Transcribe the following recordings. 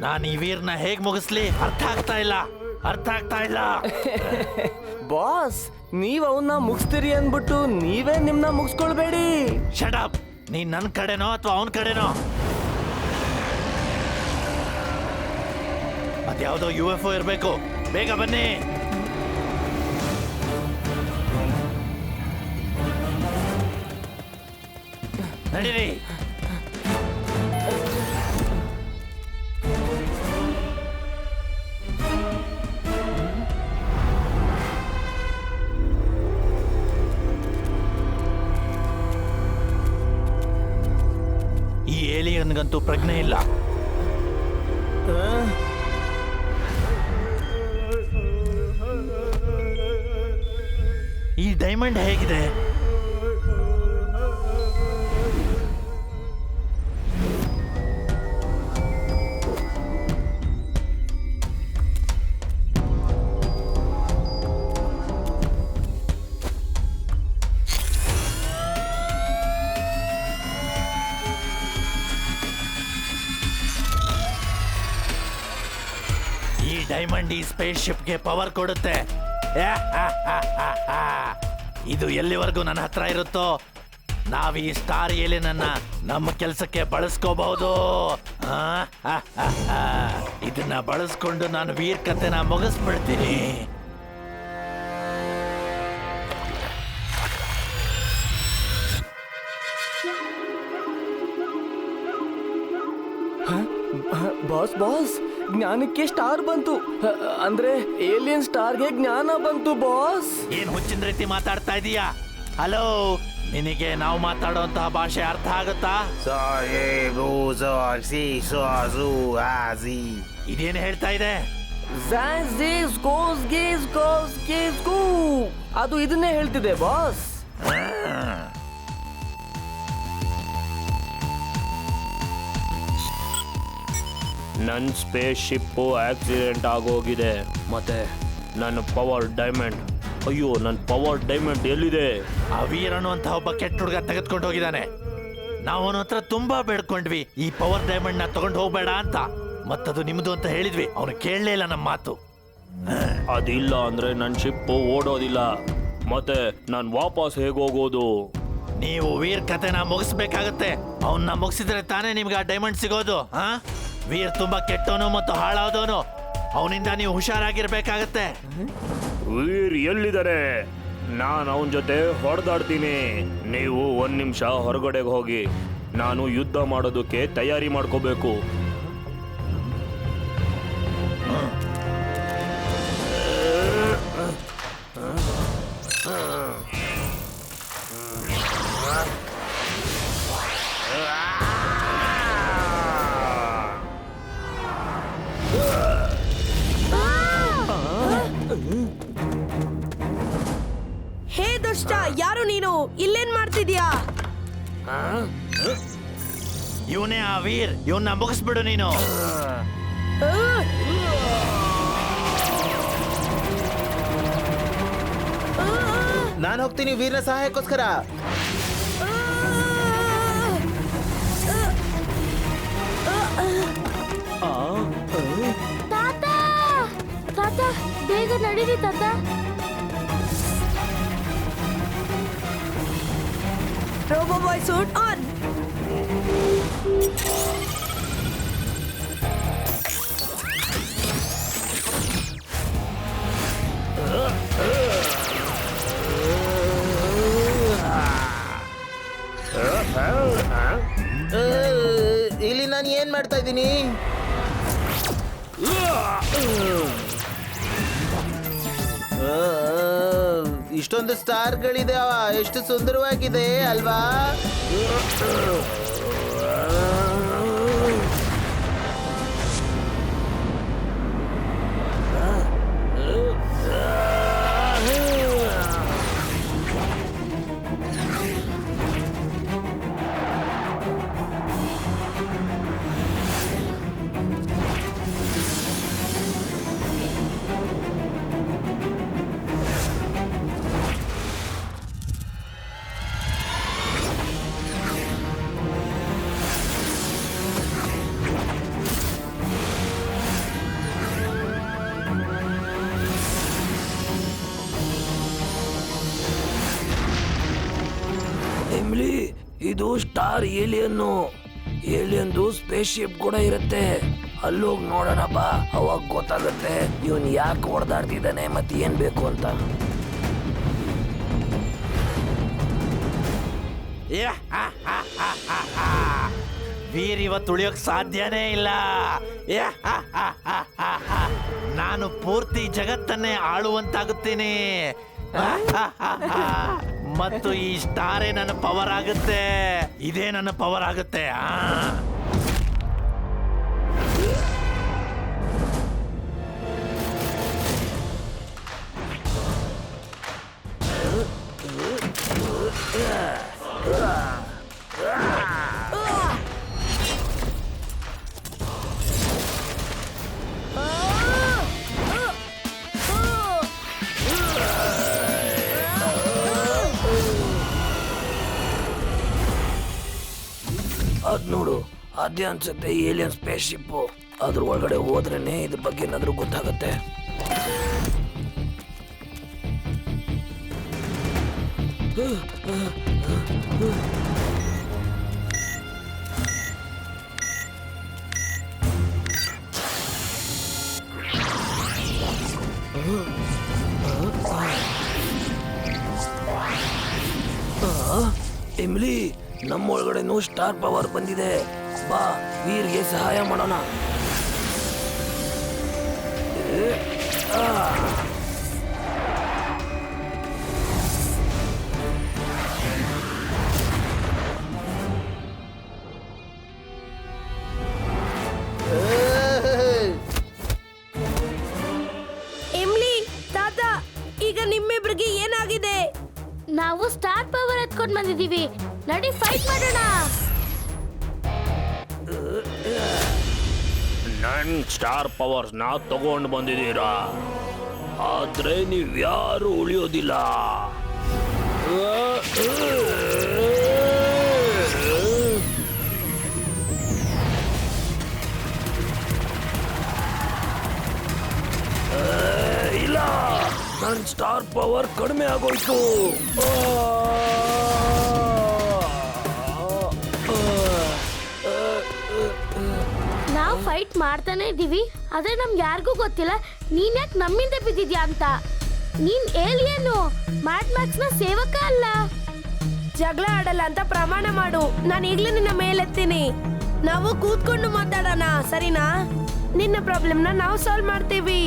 ನಾನು ಈ ವೀರ್ನ ಹೇಗ್ ಮುಗಿಸ್ಲಿ ಅರ್ಥ ಆಗ್ತಾ ಇಲ್ಲ. ಬಾಸ್, ನೀವ್ ಅವನ್ನ ಮುಗಿಸ್ತೀರಿ ಅನ್ಬಿಟ್ಟು ನೀವೇ ನಿಮ್ನ ಮುಗಿಸ್ಕೊಳ್ಬೇಡಿ. Shut up. ನೀನ್ ನನ್ ಕಡೆನೋ ಅಥವಾ ಅವನ ಕಡೆನೋ? ಅದ್ಯಾವುದೋ UFO ಇರ್ಬೇಕು. ಬೇಗ ಬನ್ನಿ. ನಡೀರಿ. ಈ ಏಲಿಯನ್ಗಂತೂ ಪ್ರಜ್ಞೆ ಇಲ್ಲ. ಈ ಡೈಮಂಡ್ ಹೇಗಿದೆ? ಈ ಡೈಮಂಡ್ ಈ ಸ್ಪೇಸ್ ಶಿಪ್ಗೆ ಪವರ್ ಕೊಡುತ್ತೆ. ಇದು ಎಲ್ಲಿವರೆಗೂ ನನ್ನ ಹತ್ರ ಇರುತ್ತೋ ನಾವ್ ಈ ಸ್ಟಾರ್ ಏಲಿಯನನ್ನ ನಮ್ಮ ಕೆಲಸಕ್ಕೆ ಬಳಸ್ಕೋಬಹುದು. ಇದನ್ನ ಬಳಸ್ಕೊಂಡು ನಾನು ವೀರ್ ಕಥೆನ ಮುಗಿಸ್ಬಿಡ್ತೀನಿ. ಬಾಸ್, ಜ್ಞಾನಕ್ಕೆ ಸ್ಟಾರ್ ಬಂತು. ಅಂದ್ರೆ ಏಲಿಯನ್ ಸ್ಟಾರ್ಗೆ ಜ್ಞಾನ ಬಂತು ಬಾಸ್. ಏನ್ ಹುಚ್ಚಿನ ರೀತಿ ಮಾತಾಡ್ತಾ ಇದೀಯಾ? ಹಲೋ, ನಿನಗೆ ನಾವು ಮಾತಾಡುವಂತಹ ಭಾಷೆ ಅರ್ಥ ಆಗುತ್ತಾ? ಇದೇನು ಹೇಳ್ತಾ ಇದೆ? ಅದು ಇದನ್ನೇ ಹೇಳ್ತಿದೆ ಬಾಸ್. ನನ್ನ ಸ್ಪೇಸ್ ಶಿಪ್ಪು ಆಕ್ಸಿಡೆಂಟ್ ಆಗೋಗಿದೆ. ಮತ್ತೆ ನನ್ನ ಪವರ್ ಡೈಮಂಡ್, ಅಯ್ಯೋ ನನ್ನ ಪವರ್ ಡೈಮಂಡ್ ಎಲ್ಲಿದೆ? ಆ ವೀರ್ ಅನ್ನುವಂತಹ ಒಬ್ಬ ಕೆಟ್ಟ ಹುಡುಗ ತೆಗೆದುಕೊಂಡು ಹೋಗಿದ್ದಾನೆ. ನಾವು ಅವನ ಹತ್ರ ತುಂಬಾ ಬೇಡ್ಕೊಂಡ್ವಿ ಈ ಪವರ್ ಡೈಮಂಡ್ ನ ತಗೊಂಡು ಹೋಗ್ಬೇಡ ಅಂತ. ಮತ್ತದು ನಿಮ್ದು ಅಂತ ಹೇಳಿದ್ವಿ, ಅವನು ಕೇಳಲೇ ಇಲ್ಲ ನಮ್ಮ ಮಾತು. ಅದಿಲ್ಲ ಅಂದ್ರೆ ನನ್ನ ಶಿಪ್ಪು ಓಡೋದಿಲ್ಲ. ಮತ್ತೆ ನಾನು ವಾಪಸ್ ಹೇಗೋಗೋದು? ನೀವು ವೀರ್ ಕಥೆನ ಮುಗಿಸ್ಬೇಕಾಗತ್ತೆ. ಅವನ್ನ ಮುಗಿಸಿದ್ರೆ ತಾನೇ ನಿಮ್ಗೆ ಆ ಡೈಮಂಡ್ ಸಿಗೋದು. ವೀರ್ ತುಂಬಾ ಕೆಟ್ಟವನು ಮತ್ತು ಹಾಳಾದವನು. ಅವನಿಂದ ನೀವು ಹುಷಾರಾಗಿರ್ಬೇಕಾಗತ್ತೆ. ವೀರ್ ಎಲ್ಲಿದ್ದಾರೆ? ನಾನು ಅವನ ಜೊತೆ ಹೊಡೆದಾಡ್ತೀನಿ. ನೀವು 1 ನಿಮಿಷ ಹೊರಗಡೆಗೆ ಹೋಗಿ. ನಾನು ಯುದ್ಧ ಮಾಡೋದಕ್ಕೆ ತಯಾರಿ ಮಾಡ್ಕೋಬೇಕು. ಹೇ ದುಷ್ಟ, ಯಾರು ನೀನು? ಇಲ್ಲೇನ್ ಮಾಡ್ತಿದ್ಯಾ? ಇವನೇ ಆ ವೀರ್. ಇವನ್ನ ಮುಗಿಸ್ಬಿಡು ನೀನು. ನಾನು ಹೋಗ್ತೀನಿ ವೀರ್ನ ಸಹಾಯಕ್ಕೋಸ್ಕರ. ತಾತ, ಬೇಗ ನಡೀರಿ ತಾತ. Robo boy suit on. ಇಲ್ಲಿ ನಾನು ಏನ್ ಮಾಡ್ತಾ ಇದ್ದೀನಿ? ಇಷ್ಟೊಂದು ಸ್ಟಾರ್ಗಳಿದೆ, ಎಷ್ಟು ಸುಂದರವಾಗಿದೆ ಅಲ್ವಾ? ಇದು ಸ್ಟಾರ್ ಏಲಿಯನ್ದು ಸ್ಪೇಸ್ ಶಿಪ್ ಕೂಡ ಇರುತ್ತೆ. ಅಲ್ಲೋಗಿ ನೋಡೋಣ ಬಾ, ಅವಾಗ ಗೊತ್ತಾಗುತ್ತೆ ಇವನ್ ಯಾಕೆ ಹೊಡೆದಾಡ್ತಿದ್ದಾನೆ ಮತ್ತೆ ಏನ್ ಬೇಕು ಅಂತ. ವೀರ್ ಇವತ್ತು ಉಳಿಯೋಕ್ ಸಾಧ್ಯನೇ ಇಲ್ಲ. ನಾನು ಪೂರ್ತಿ ಜಗತ್ತನ್ನೇ ಆಳುವಂತಾಗುತ್ತೀನಿ ಮತ್ತು ಈ ಸ್ಟಾರೇ ನನ್ನ ಪವರ್ ಆಗುತ್ತೆ. ಇದೇ ನನ್ನ ಪವರ್ ಆಗುತ್ತೆ. ಅದ್ ನೋಡು, ಅದೇ ಅನ್ಸುತ್ತೆ ಏಲಿಯನ್ ಸ್ಪೇಸ್ ಶಿಪ್. ಅದ್ರ ಒಳಗಡೆ ಹೋದ್ರೇನೆ ಇದ್ರ ಬಗ್ಗೆ ಏನಾದ್ರೂ ಗೊತ್ತಾಗತ್ತೆ. ಎಮಿಲಿ, ನಮ್ಮ ಒಳಗಡೆನೂ ಸ್ಟಾರ್ ಪವರ್ ಬಂದಿದೆ. ಬಾ, ವೀರ್ಗೆ ಸಹಾಯ ಮಾಡೋಣ. ಎಮ್ಲಿ ತಾತ, ಈಗ ನಿಮ್ಮಿಬ್ರಿಗೆ ಏನಾಗಿದೆ? ನಾವು ಸ್ಟಾರ್ ಪವರ್ ಎತ್ಕೊಂಡ್ ಬಂದಿದೀವಿ. ನಡಿ ಫೈಟ್ ಮಾಡೋಣ. ನನ್ ಸ್ಟಾರ್ ಪವರ್ಸ್ ನಾ ತಗೊಂಡು ಬಂದಿದ್ದೀರಾ, ಆದ್ರೆ ನೀವ್ಯಾರು ಉಳಿಯೋದಿಲ್ಲ. ಇಲ್ಲ, ನನ್ ಸ್ಟಾರ್ ಪವರ್ ಕಡಿಮೆ ಆಗೋಯ್ತು. ನಾವು ಫೈಟ್ ಮಾಡ್ತಾನೆ ಇದೀವಿ, ಆದ್ರೆ ನಮ್ಗೆ ಯಾರಿಗೂ ಗೊತ್ತಿಲ್ಲ ನೀನ್ ಯಾಕೆ ನಮ್ಮಿಂದ ಬಿದ್ದಿದ್ಯಾ ಅಂತ. ನೀನ್ ಏಲಿಯನು, ಮ್ಯಾಡ್ ಮ್ಯಾಕ್ಸ್ ನ ಸೇವಕ ಅಲ್ಲ. ಜಗಳ ಆಡಲ್ಲ ಅಂತ ಪ್ರಮಾಣ ಮಾಡು. ನಾನು ಈಗ್ಲೇ ನಿನ್ನ ಮೇಲೆತ್ತೀನಿ. ನಾವು ಕೂತ್ಕೊಂಡು ಮಾತಾಡೋಣ, ಸರಿನಾ? ನಿನ್ನ ಪ್ರಾಬ್ಲಮ್ನ ನಾವು ಸಾಲ್ವ್ ಮಾಡ್ತೀವಿ.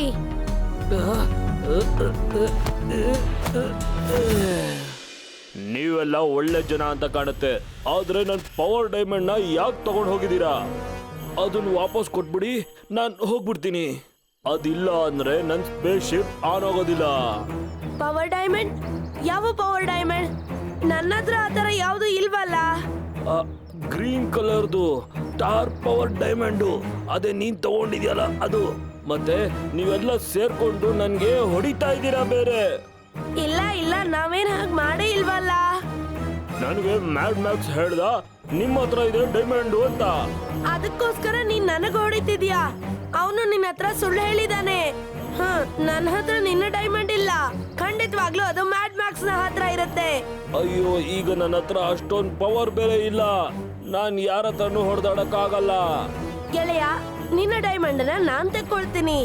ನೀವೆಲ್ಲ ಒಳ್ಳೆ ಜನ ಅಂತ ಕಾಣುತ್ತೆ, ಆದ್ರೆ ನನ್ ಪವರ್ ಡೈಮಂಡ್ ನ ಯಾಕೆ ತಗೊಂಡು ಹೋಗಿದ್ದೀರಾ? ಅದನ್ನ ವಾಪಸ್ ಕೊಟ್ಬಿಡಿ, ನಾನು ಹೋಗ್ಬಿಡ್ತೀನಿ. ಅದಿಲ್ಲ ಅಂದ್ರೆ ನನ್ ಸ್ಪೇಸ್ ಶಿಪ್ ಆನ್ ಆಗೋದಿಲ್ಲ. Power diamond? ಯಾವ ಪವರ್ ಡೈಮಂಡ್? ನನ್ನ ಹತ್ರ ಆತರ ಯಾವ್ದು ಇಲ್ವಲ್ಲ. ಗ್ರೀನ್ ಕಲರ್ದು ಸ್ಟಾರ್ ಪವರ್ ಡೈಮಂಡು, ಅದೇ ನೀನ್ ತಗೊಂಡಿದ್ಯಲ್ಲ ಅದು. ಮತ್ತೆ ನೀವೆಲ್ಲ ಸೇರ್ಕೊಂಡು ನನ್ಗೆ ಹೊಡಿತಾ ಇದ್ದೀರಾ ಬೇರೆ. ಇಲ್ಲ ಇಲ್ಲ, ನಾವೇನ್ ಹಾಗೆ ಮಾಡೇ ಇಲ್ವಲ್ಲ. ನನಗೆ ಮ್ಯಾಡ್ ಮ್ಯಾಕ್ಸ್ ಹೇಳ್ದ ನಿಮ್ಮ ಹತ್ರ ಇದೆ ಡೈಮಂಡ್ ಅಂತ. ಅದಕ್ಕೋಸ್ಕರ ನೀನ್ ನನಗ ಹೊಡಿತಿದ್ಯಾ? ಅವನು ನಿನ್ನ ಹತ್ರ ಸುಳ್ಳು ಹೇಳಿದಾನೆ. ನನ್ನ ಹತ್ರ ನಿನ್ನ ಡೈಮಂಡ್ ಇಲ್ಲ. ಖಂಡಿತವಾಗ್ಲೂ ಅದು ಮ್ಯಾಡ್ ಮ್ಯಾಕ್ಸ್ ನ ಹತ್ರ ಇರುತ್ತೆ. ಅಯ್ಯೋ, ಈಗ ನನ್ನ ಹತ್ರ ಅಷ್ಟೊಂದು ಪವರ್ ಬೇರೆ ಇಲ್ಲ. ನಾನ್ ಯಾರ ಹತ್ರನೂ ಹೊಡೆದಾಡಕ್ಕಾಗಲ್ಲ. ಗೆಳೆಯ, ನಿನ್ನ ಡೈಮಂಡ್ ನ ನಾನ್ ತೆಕ್ಕೊಳ್ತೀನಿ.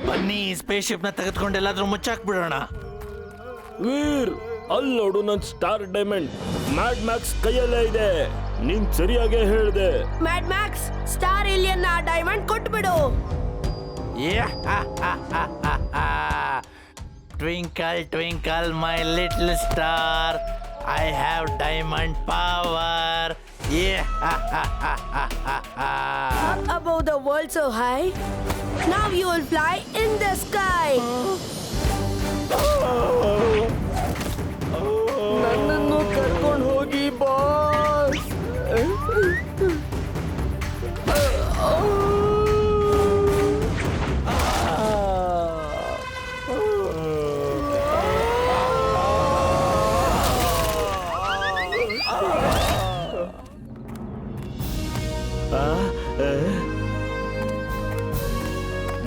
ಬನ್ನಿ, ಸ್ಪೇಸ್ ಶಿಪ್ ನ ತೆಗೆದುಕೊಂಡು ಎಲ್ಲಾದ್ರೂ ಮುಚ್ಚಾಕ್ಬಿಡೋಣ. ವೀರ್, ಅಲ್ಲಿ ನೋಡು, ನನ್ ಸ್ಟಾರ್ ಡೈಮಂಡ್ ಮ್ಯಾಡ್ ಮ್ಯಾಕ್ಸ್ ಕೈಯಲ್ಲೇ ಇದೆ. ನೀನ್ ಸರಿಯಾಗೇ ಹೇಳ್ದೆ. ಮ್ಯಾಡ್ ಮ್ಯಾಕ್ಸ್, ಸ್ಟಾರ್ ಏಲಿಯನ್ ನ ಡೈಮಂಡ್ ಕೊಟ್ಬಿಡು. Twinkle twinkle my little star, I have diamond power. Above the world so high, now you will fly in the sky. ನನ್ನನ್ನು ಕರ್ಕೊಂಡು ಹೋಗಿ ಬಾಸ್.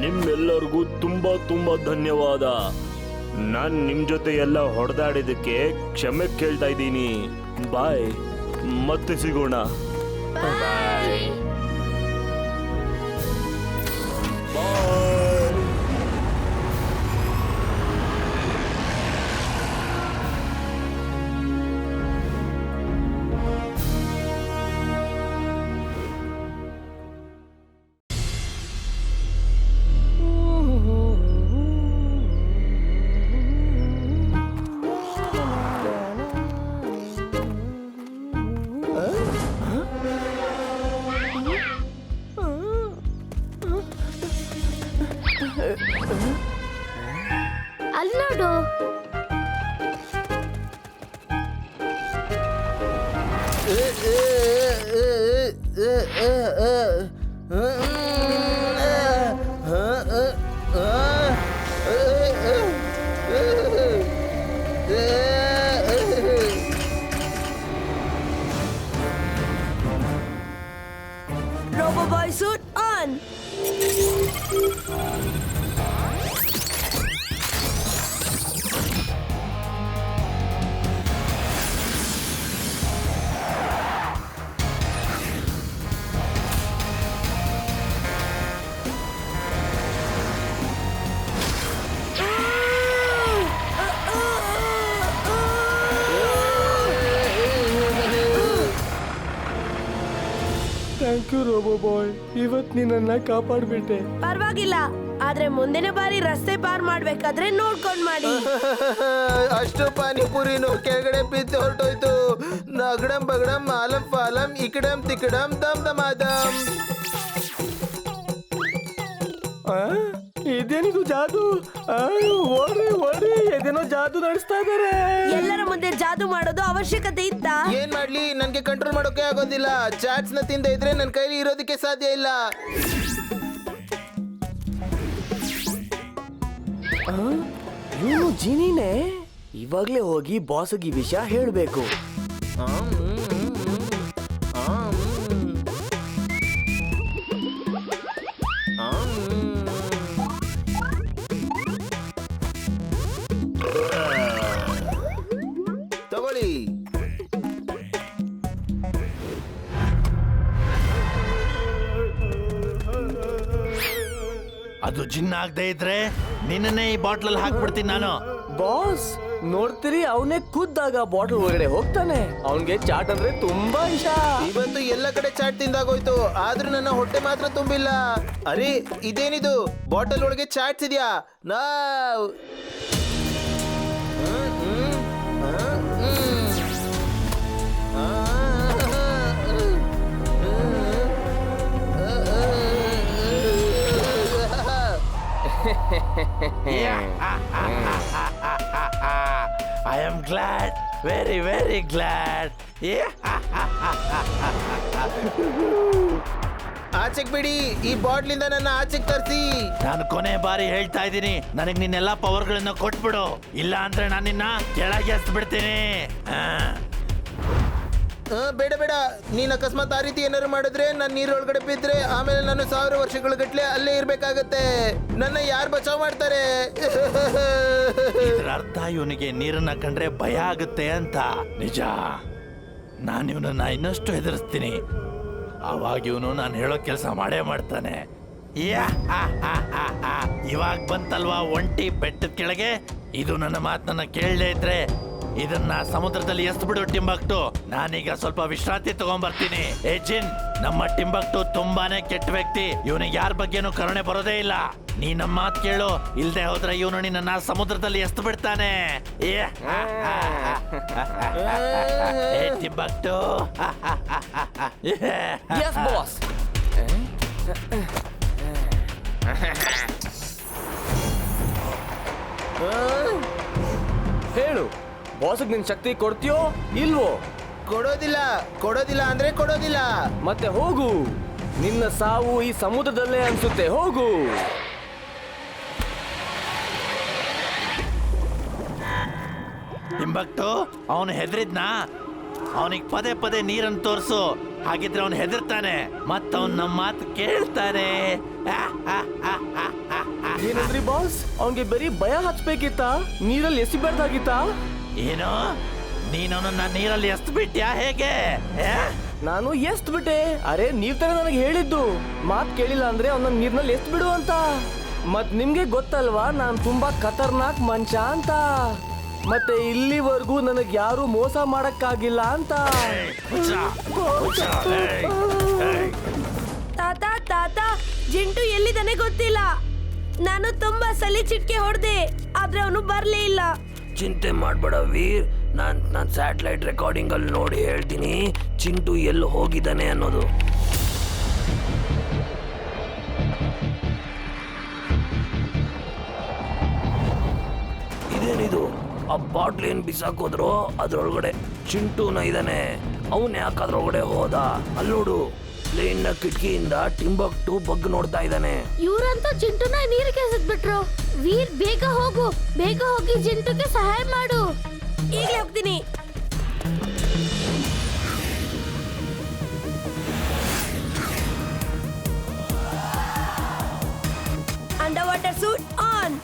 ನಿಮ್ಮೆಲ್ಲರಿಗೂ ತುಂಬಾ ತುಂಬಾ ಧನ್ಯವಾದ. ನಾನ್ ನಿಮ್ ಜೊತೆ ಎಲ್ಲ ಹೊಡೆದಾಡಿದಕ್ಕೆ ಕ್ಷಮೆ ಕೇಳ್ತಾ ಇದ್ದೀನಿ. ಬಾಯ್, ಮತ್ತೆ ಸಿಗೋಣ. ಬಾಯ್. ಅಲ್ಲಿ ನೋಡು. Robo boy suit on. Thank you robo boy, ಇವತ್ ನಿನ್ನನ್ನ ಕಾಪಾಡ್ಬಿಟ್ಟೆ. ಪರವಾಗಿಲ್ಲ, ಆದ್ರೆ ಮುಂದಿನ ಬಾರಿ ರಸ್ತೆ ಪಾರ್ ಮಾಡ್ಬೇಕಾದ್ರೆ ನೋಡ್ಕೊಂಡ್ ಮಾಡಿ. ಅಷ್ಟು ಪಾನಿಪುರಿನು ಕೆಳಗಡೆ ಬಿದ್ದು ಹೊರಟೋಯ್ತು. ನಗಡಂ ಬಗಡಂ ಆಲಂ ಫಾಲಂ ಇಕಡಂ ತಿಕಡಂ ದಮ್ ದಮಾದಂ. ಇದೇನಿದು ಜಾದು? ಓಡ್ರಿ ಓಡ್ರಿ, ಇದೇನೋ ಜಾದು ನಡೆಸ್ತಾ ಇದಾರೆ. ಎಲ್ಲರ ಮುಂದೆ ಜಾದು ಮಾಡೋದು ಅವಶ್ಯಕತೆ ಇತ್ತ? ಏನ್ ಮಾಡ್ಲಿ, ನನ್ಗೆ ಕಂಟ್ರೋಲ್ ಮಾಡೋಕೆ ಆಗೋದಿಲ್ಲ. ಚಾಟ್ಸ್ ನ ತಿಂದ ಇದ್ರೆ ನನ್ ಕೈಲಿ ಇರೋದಕ್ಕೆ ಸಾಧ್ಯ ಇಲ್ಲ. ಇವನು ಜಿನಿನೇ. ಇವಾಗ್ಲೇ ಹೋಗಿ ಬಾಸ್ಗೆ ಈ ವಿಷಯ ಹೇಳ್ಬೇಕು. ತಗೊಳ್ಳಿ. ಅದು ಜಿನ್ ಆಗದೆ ಇದ್ರೆ ನಿನ್ನನ್ನೇ ಈ ಬಾಟ್ಲಲ್ಲಿ ಹಾಕ್ಬಿಡ್ತೀನಿ ನಾನು. ಬಾಸ್ ನೋಡ್ತೀರಿ, ಅವನೇ ಖುದ್ದಾಗ ಬಾಟಲ್ ಒಳಗಡೆ ಹೋಗ್ತಾನೆ. ಅವನ್ಗೆ ಚಾಟ್ ಅಂದ್ರೆ ತುಂಬಾ ಇಷ್ಟ. ಇವತ್ತು ಎಲ್ಲ ಕಡೆ ಚಾಟ್ ತಿಂದಾಗೋಯ್ತು, ಆದ್ರೂ ನನ್ನ ಹೊಟ್ಟೆ ಮಾತ್ರ ತುಂಬಿಲ್ಲ. ಅರೆ ಇದೇನಿದು, ಬಾಟಲ್ ಒಳಗೆ ಚಾಟ್ಸ್ ಇದೆಯಾ? ನಾವ್ I am glad, very very glad. ಆಚೆಗ್ ಬಿಡಿ, ಈ ಬಾಟ್ಲಿಂದ ನನ್ನ ಆಚೆಗ್ ತರಿಸಿ. ನಾನು ಕೊನೆ ಬಾರಿ ಹೇಳ್ತಾ ಇದ್ದೀನಿ, ನನಗ್ ನಿನ್ನೆಲ್ಲಾ ಪವರ್ಗಳನ್ನ ಕೊಟ್ಬಿಡು, ಇಲ್ಲ ಅಂದ್ರೆ ನಾನು ನಿನ್ನ ಕೆಳಗೆ ಎಸ್ದ್ ಬಿಡ್ತೀನಿ. ಬೇಡ ಬೇಡ, ನೀನ್ ಅಕಸ್ಮಾತ್ ಆ ರೀತಿ ಏನಾದ್ರು ಮಾಡಿದ್ರೆ, ನಾನು ನೀರೊಳಗಡೆ ಬಿದ್ರೆ ಆಮೇಲೆ ನಾನು 1000 ವರ್ಷಗಳ ಗಟ್ಲೆ ಅಲ್ಲೇ ಇರ್ಬೇಕಾಗತ್ತೆ. ನನ್ನ ಯಾರು ಬಚಾವ್ ಮಾಡ್ತಾರೆ? ಇದ್ರ ಅರ್ಥ ಇವನಿಗೆ ನೀರನ್ನ ಕಂಡ್ರೆ ಭಯ ಆಗುತ್ತೆ ಅಂತ. ನಿಜ, ನಾನು ಇವನನ್ನ ಇನ್ನಷ್ಟು ಹೆದರ್ಸ್ತೀನಿ. ಅವಾಗ ಇವನು ನಾನು ಹೇಳೋ ಕೆಲಸ ಮಾಡೇ ಮಾಡ್ತಾನೆ. ಇವಾಗ ಬಂತಲ್ವಾ ಒಂಟಿ ಬೆಟ್ಟದ ಕೆಳಗೆ, ಇದು ನನ್ನ ಮಾತನ್ನ ಕೇಳದೇ ಇದ್ರೆ ಇದನ್ನ ಸಮುದ್ರದಲ್ಲಿ ಎಸ್ಬಿಡು ಟಿಂಬಕ್ಟು. ನಾನೀಗ ಸ್ವಲ್ಪ ವಿಶ್ರಾಂತಿ ತಗೊಂಡ್ಬರ್ತೀನಿ. ಏ ಜಿನ್, ನಮ್ಮ ಟಿಂಬಕ್ಟು ತುಂಬಾನೇ ಕೆಟ್ಟ ವ್ಯಕ್ತಿ. ಇವನಿಗೆ ಯಾರ ಬಗ್ಗೆನೂ ಕರುಣೆ ಬರೋದೇ ಇಲ್ಲ. ನೀ ನಮ್ಮ ಮಾತು ಕೇಳು, ಇಲ್ದೆ ಹೋದ್ರೆ ಇವನು ನಿನ್ನ ಸಮುದ್ರದಲ್ಲಿ ಎಸ್ದು ಬಿಡ್ತಾನೆ. ಏ ಟಿಂಬಕ್ಟು. Yes boss. ಹೇಳು, ಬಾಸ್ಗೆ ನಿನ್ ಶಕ್ತಿ ಕೊಡ್ತೀಯೋ ಇಲ್ವೋ? ಕೊಡೋದಿಲ್ಲ. ಕೊಡೋದಿಲ್ಲ ಅಂದ್ರೆ ಕೊಡೋದಿಲ್ಲ. ಮತ್ತೆ ಹೋಗು, ನಿನ್ನ ಸಾವು ಈ ಸಮುದ್ರದಲ್ಲೇ ಅನ್ಸುತ್ತೆ. ಹೋಗು. ಟಿಂಬಕ್ಟು, ಅವನು ಹೆದರಿದ್ನಾ? ಅವನಿಗೆ ಪದೇ ಪದೇ ನೀರನ್ನು ತೋರಿಸು. ಹಾಗಿದ್ರೆ ಅವನು ಹೆದರ್ತಾನೆ ಮತ್ತವನ್ ನಮ್ಮ ಮಾತು ಕೇಳ್ತಾನೆ. ಏನಂದ್ರಿ ಬಾಸ್? ಅವನ್ಗೆ ಬರೀ ಭಯ ಹಚ್ಬೇಕಿತ್ತ, ನೀರಲ್ಲಿ ಎಸಿಬಾರ್ದಾಗಿತ್ತ? ಏನು ನೀನು ನನ್ನ ನೀರಲ್ಲಿ ಎಸ್ತ್ ಬಿಟ್ಯಾ ಹೇಗೆ? ನಾನು ಎಷ್ಟ್ ಬಿಟ್ಟೆ? ಅರೆ ನೀವ್ ತಾನೇ ನನಗೆ ಹೇಳಿದ್ದು ಮಾತ್ ಕೇಳಿಲ್ಲ ಅಂದ್ರೆ ಅವನ ನೀರ್ನಲ್ಲಿ ಎಷ್ಟ್ ಬಿಡು ಅಂತ. ಮತ್ ನಿಮ್ಗೆ ಗೊತ್ತಲ್ವಾ ನಾನ್ ತುಂಬಾ ಖತರ್ನಾಕ್ ಮನುಷ್ಯ ಅಂತ. ಮತ್ತೆ ಇಲ್ಲಿವರೆಗೂ ನನಗ್ ಯಾರು ಮೋಸ ಮಾಡಕ್ಕಾಗಿಲ್ಲ ಅಂತ. ತಾತ ತಾತ ಜಿಂಟು ಎಲ್ಲಿದ್ದಾನೆ ಗೊತ್ತಿಲ್ಲ. ನಾನು ತುಂಬಾ ಸಲಿ ಚಿಟ್ಕೆ ಹೊಡೆದೆ ಆದ್ರೆ ಅವನು ಬರ್ಲೇ ಇಲ್ಲ. ಚಿಂತೆ ಮಾಡ್ಬೇಡ ವೀರ್, ನಾನ್ ಸ್ಯಾಟಲೈಟ್ ರೆಕಾರ್ಡಿಂಗ್ ಅಲ್ಲಿ ನೋಡಿ ಹೇಳ್ತೀನಿ ಚಿಂಟು ಎಲ್ಲಿ ಹೋಗಿದ್ದಾನೆ ಅನ್ನೋದು. ಇದೇನಿದು? ಆ ಬಾಟ್ಲ್ ಏನ್ ಬಿಸಾಕೋದ್ರು ಅದ್ರೊಳಗಡೆ ಚಿಂಟುನ ಇದ್ದಾನೆ. ಅವನ್ ಯಾಕೆ ಅದ್ರೊಳಗಡೆ ಹೋದ? ಅಲ್ಲೋಡು, ಪ್ಲೇನ್ ನ ಕಿಟಕಿಯಿಂದ ಟಿಂಬಕ್ಟು ಬಗ್ ನೋಡ್ತಾ ಇದ್ದಾನೆ. ಇವ್ರಂತೂ ಜಿಂಟುನ ನೀರಿಗೆ ಎಸೆದ್ಬಿಟ್ರು. ವೀರ್ ಬೇಗ ಹೋಗು, ಬೇಗ ಹೋಗಿ ಜಿಂಟುಗೆ ಸಹಾಯ ಮಾಡು. ಈಗಲೇ ಹೋಗ್ತೀನಿ. Under water suit on.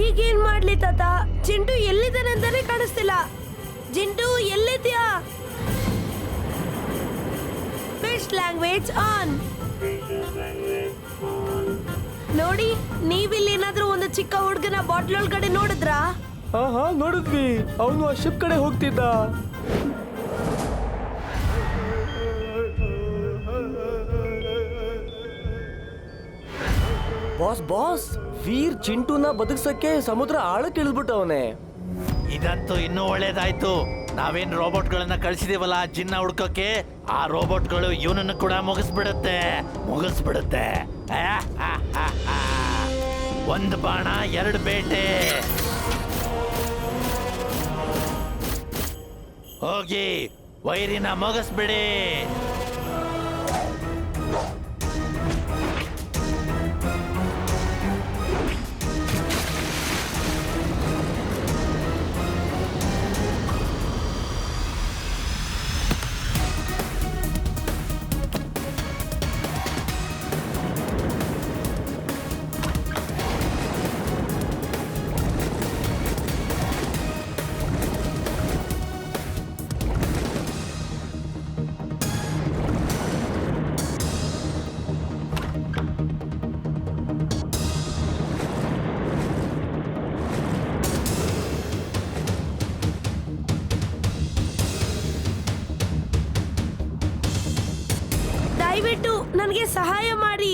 ಈಗೇನ್ ಮಾಡ್ಲಿ ತಾತ? ಜಿಂಟು ಎಲ್ಲಿದ್ದಾನೆ ಅಂತಾನೆ ಕಾಣಿಸ್ತಿಲ್ಲ. ಜಿಂಟು ಎಲ್ಲಿದ್ಯಾ? Fish language on. ನೋಡಿ, ನೀವಿಲ್ಲಿ ಏನಾದ್ರೂ ಒಂದು ಚಿಕ್ಕ ಹುಡುಗನ ಬಾಟ್ಲ್ ಒಳಗಡೆ ನೋಡಿದ್ರಾ? ಹಾ ನೋಡಿದ್ವಿ, ಅವನು ಆ ಶಿಪ್ ಕಡೆ ಹೋಗ್ತಿದ್ದ. ಬಾಸ್ ವೀರ್ ಚಿಂಟುನ ಬದುಕ್ಸಕ್ಕೆ ಸಮುದ್ರ ಆಳಕ್ಕೆ ಇಳಿದ್ಬಿಟ್ಟವನೆ. ಇದಂತೂ ಇನ್ನೂ ಒಳ್ಳೇದಾಯ್ತು. ನಾವೇನ್ ರೋಬೋಟ್ಗಳನ್ನ ಕಳಿಸಿದೀವಲ್ಲ ಜಿನ್ನ ಹುಡ್ಕೋಕೆ, ಆ ರೋಬೋಟ್ಗಳು ಇವನನ್ನು ಕೂಡ ಮುಗಿಸ್ಬಿಡುತ್ತೆ. ಒಂದು ಬಾಣ ಎರಡು ಬೇಟೆ. ಹೋಗಿ ವೈರಿನ ಮುಗಿಸ್ಬಿಡಿ. ದಯವಿಟ್ಟು ನನಗೆ ಸಹಾಯ ಮಾಡಿ.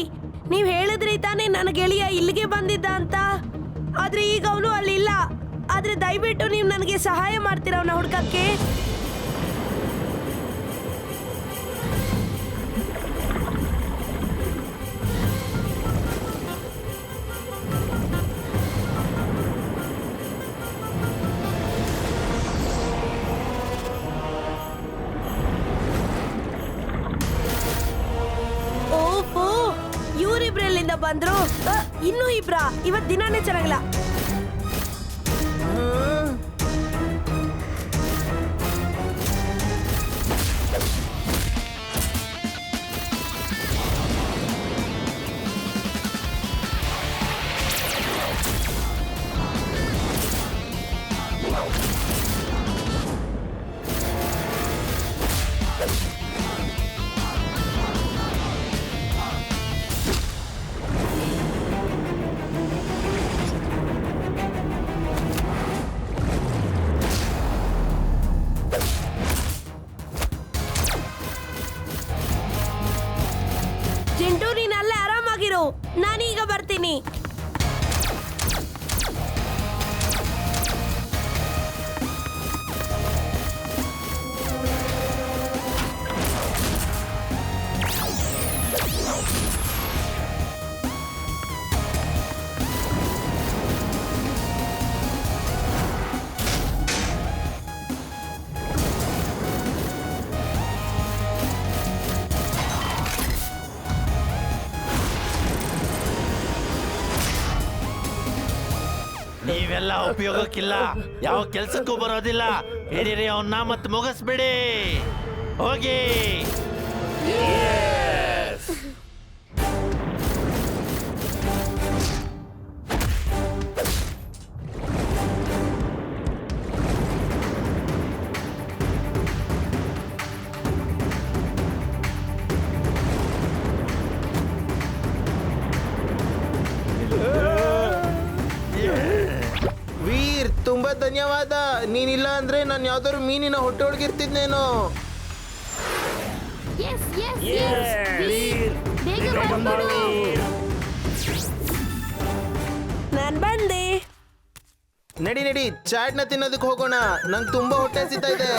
ನೀವ್ ಹೇಳಿದ್ರಿ ತಾನೇ ನನ್ನ ಗೆಳೆಯ ಇಲ್ಲಿಗೆ ಬಂದಿದ್ದ ಅಂತ. ಆದ್ರೆ ಈಗ ಅವನು ಅಲ್ಲಿಲ್ಲ. ಆದ್ರೆ ದಯವಿಟ್ಟು ನೀವು ನನಗೆ ಸಹಾಯ ಮಾಡ್ತೀರಾ ಅವನ ಹುಡ್ಕಕ್ಕೆ? ಓಹೋ, ಇವರಿಬ್ರೆಲ್ಲಿಂದ ಬಂದ್ರು? ಇನ್ನೂ ಇಬ್ರಾ? ಇವತ್ ದಿನಾನೇ ಚೆನ್ನಾಗಿಲ್ಲ. ಇವೆಲ್ಲ ಉಪಯೋಗಕ್ಕಿಲ್ಲ, ಯಾವ ಕೆಲ್ಸಕ್ಕೂ ಬರೋದಿಲ್ಲ. ಹಿಡೀರಿ ಅವನ್ನ ಮತ್ತೆ ಮುಗಿಸ್ಬಿಡಿ. ಹೋಗಿ. ವೀರ್, ತುಂಬಾ ಧನ್ಯವಾದ. ನೀನಿಲ್ಲ ಅಂದ್ರೆ ನಾನು ಯಾವ್ದಾದ್ರು ಮೀನಿನ ಹೊಟ್ಟೆ ಒಳಗಿರ್ತಿದ್ನೇನೋ. ಎಸ್ ಎಸ್ ಎಸ್ ಬೇಗ ಬಂದ್ಬಿಡು. ನಾನ್ ಬಂದೆ. ನಡಿ ಚಾಟ್ನ ತಿನ್ನೋದಕ್ಕೆ ಹೋಗೋಣ. ನಂಗೆ ತುಂಬಾ ಹೊಟ್ಟೆ ಹಸಿತಾ ಇದೆ.